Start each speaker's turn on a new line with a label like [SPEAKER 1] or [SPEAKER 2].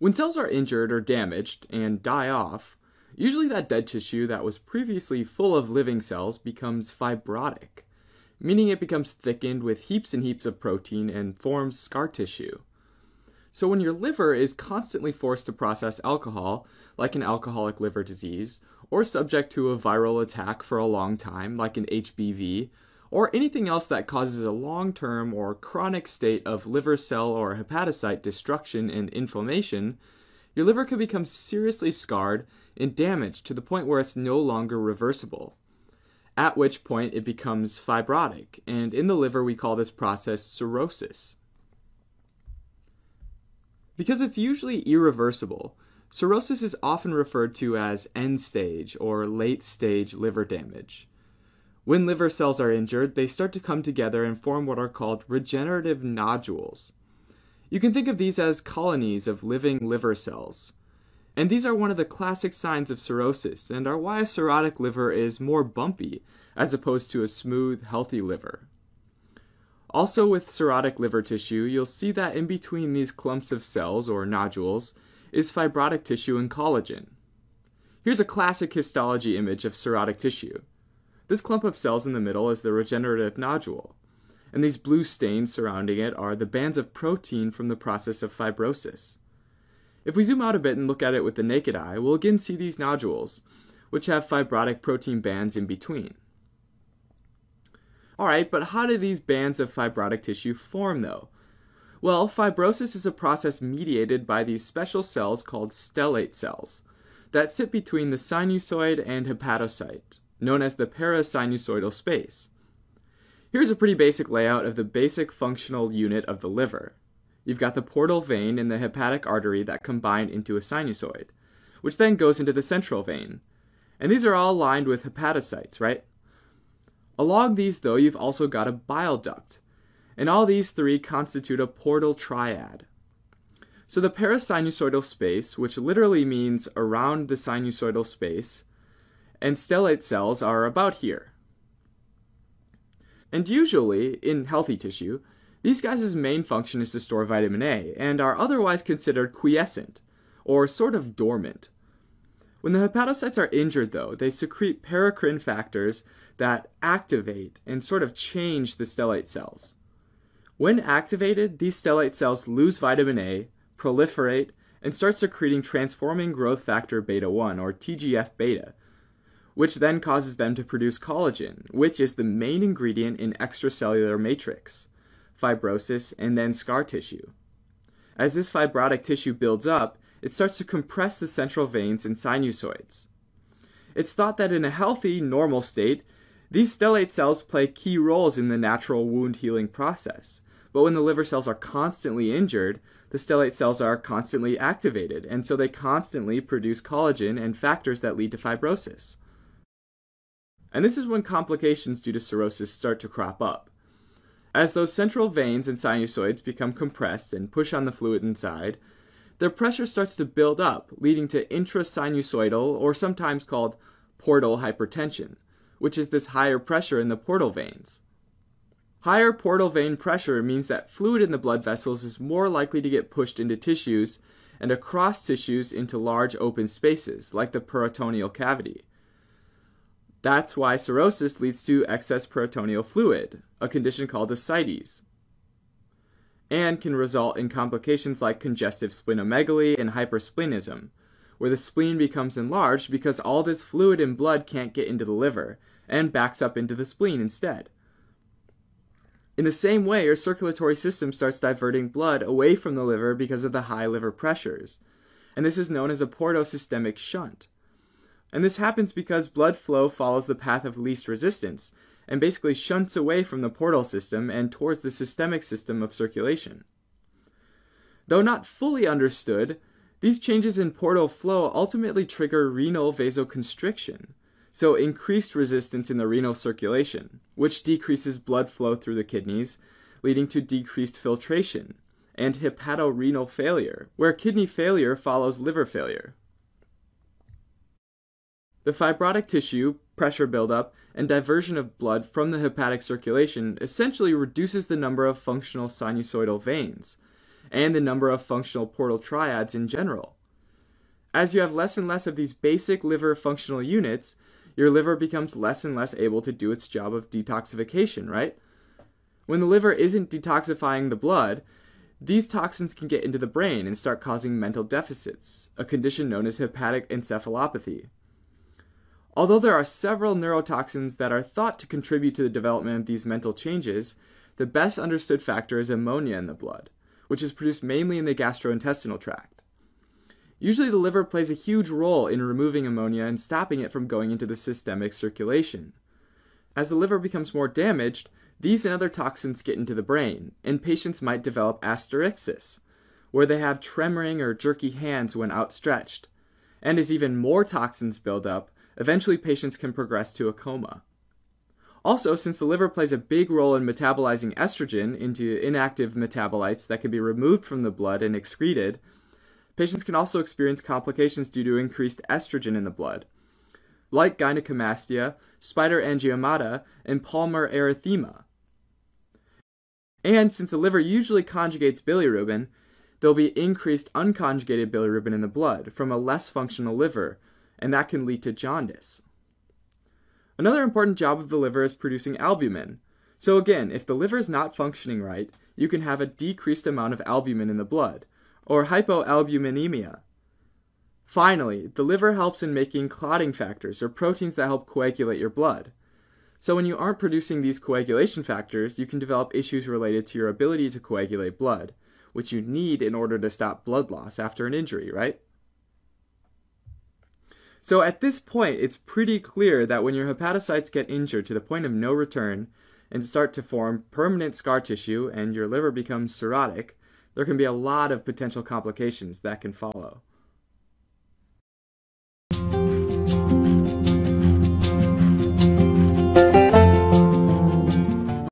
[SPEAKER 1] When cells are injured or damaged and die off, usually that dead tissue that was previously full of living cells becomes fibrotic, meaning it becomes thickened with heaps and heaps of protein and forms scar tissue. So when your liver is constantly forced to process alcohol, like an alcoholic liver disease, or subject to a viral attack for a long time, like an HBV, or anything else that causes a long-term or chronic state of liver cell or hepatocyte destruction and inflammation, your liver can become seriously scarred and damaged to the point where it's no longer reversible, at which point it becomes fibrotic, and in the liver we call this process cirrhosis. Because it's usually irreversible, cirrhosis is often referred to as end-stage or late-stage liver damage. When liver cells are injured, they start to come together and form what are called regenerative nodules. You can think of these as colonies of living liver cells. And these are one of the classic signs of cirrhosis and are why a cirrhotic liver is more bumpy as opposed to a smooth, healthy liver. Also with cirrhotic liver tissue, you'll see that in between these clumps of cells or nodules is fibrotic tissue and collagen. Here's a classic histology image of cirrhotic tissue. This clump of cells in the middle is the regenerative nodule, and these blue stains surrounding it are the bands of protein from the process of fibrosis. If we zoom out a bit and look at it with the naked eye, we'll again see these nodules, which have fibrotic protein bands in between. Alright, but how do these bands of fibrotic tissue form though? Well, fibrosis is a process mediated by these special cells called stellate cells that sit between the sinusoid and hepatocyte, known as the parasinusoidal space. Here's a pretty basic layout of the basic functional unit of the liver. You've got the portal vein and the hepatic artery that combine into a sinusoid, which then goes into the central vein. And these are all lined with hepatocytes, right? Along these, though, you've also got a bile duct, and all these three constitute a portal triad. So the parasinusoidal space, which literally means around the sinusoidal space, and stellate cells are about here. And usually, in healthy tissue, these guys' main function is to store vitamin A, and are otherwise considered quiescent, or sort of dormant. When the hepatocytes are injured, though, they secrete paracrine factors that activate and sort of change the stellate cells. When activated, these stellate cells lose vitamin A, proliferate, and start secreting transforming growth factor beta 1, or TGF-beta, which then causes them to produce collagen, which is the main ingredient in extracellular matrix, fibrosis, and then scar tissue. As this fibrotic tissue builds up, it starts to compress the central veins and sinusoids. It's thought that in a healthy, normal state, these stellate cells play key roles in the natural wound healing process. But when the liver cells are constantly injured, the stellate cells are constantly activated, and so they constantly produce collagen and factors that lead to fibrosis. And this is when complications due to cirrhosis start to crop up. As those central veins and sinusoids become compressed and push on the fluid inside, their pressure starts to build up, leading to intrasinusoidal, or sometimes called portal hypertension, which is this higher pressure in the portal veins. Higher portal vein pressure means that fluid in the blood vessels is more likely to get pushed into tissues and across tissues into large open spaces, like the peritoneal cavity. That's why cirrhosis leads to excess peritoneal fluid, a condition called ascites, and can result in complications like congestive splenomegaly and hypersplenism, where the spleen becomes enlarged because all this fluid and blood can't get into the liver and backs up into the spleen instead. In the same way, your circulatory system starts diverting blood away from the liver because of the high liver pressures, and this is known as a portosystemic shunt. And this happens because blood flow follows the path of least resistance and basically shunts away from the portal system and towards the systemic system of circulation. Though not fully understood, these changes in portal flow ultimately trigger renal vasoconstriction, so increased resistance in the renal circulation, which decreases blood flow through the kidneys, leading to decreased filtration, and hepatorenal failure, where kidney failure follows liver failure. The fibrotic tissue, pressure buildup, and diversion of blood from the hepatic circulation essentially reduces the number of functional sinusoidal veins, and the number of functional portal triads in general. As you have less and less of these basic liver functional units, your liver becomes less and less able to do its job of detoxification, right? When the liver isn't detoxifying the blood, these toxins can get into the brain and start causing mental deficits, a condition known as hepatic encephalopathy. Although there are several neurotoxins that are thought to contribute to the development of these mental changes, the best understood factor is ammonia in the blood, which is produced mainly in the gastrointestinal tract. Usually the liver plays a huge role in removing ammonia and stopping it from going into the systemic circulation. As the liver becomes more damaged, these and other toxins get into the brain, and patients might develop asterixis, where they have tremoring or jerky hands when outstretched. And as even more toxins build up, eventually patients can progress to a coma. Also, since the liver plays a big role in metabolizing estrogen into inactive metabolites that can be removed from the blood and excreted, patients can also experience complications due to increased estrogen in the blood, like gynecomastia, spider angiomata, and palmar erythema. And since the liver usually conjugates bilirubin, there will be increased unconjugated bilirubin in the blood from a less functional liver, and that can lead to jaundice. Another important job of the liver is producing albumin. So again, if the liver is not functioning right, you can have a decreased amount of albumin in the blood, or hypoalbuminemia. Finally, the liver helps in making clotting factors, or proteins that help coagulate your blood. So when you aren't producing these coagulation factors, you can develop issues related to your ability to coagulate blood, which you need in order to stop blood loss after an injury, right? So at this point, it's pretty clear that when your hepatocytes get injured to the point of no return and start to form permanent scar tissue and your liver becomes cirrhotic, there can be a lot of potential complications that can follow.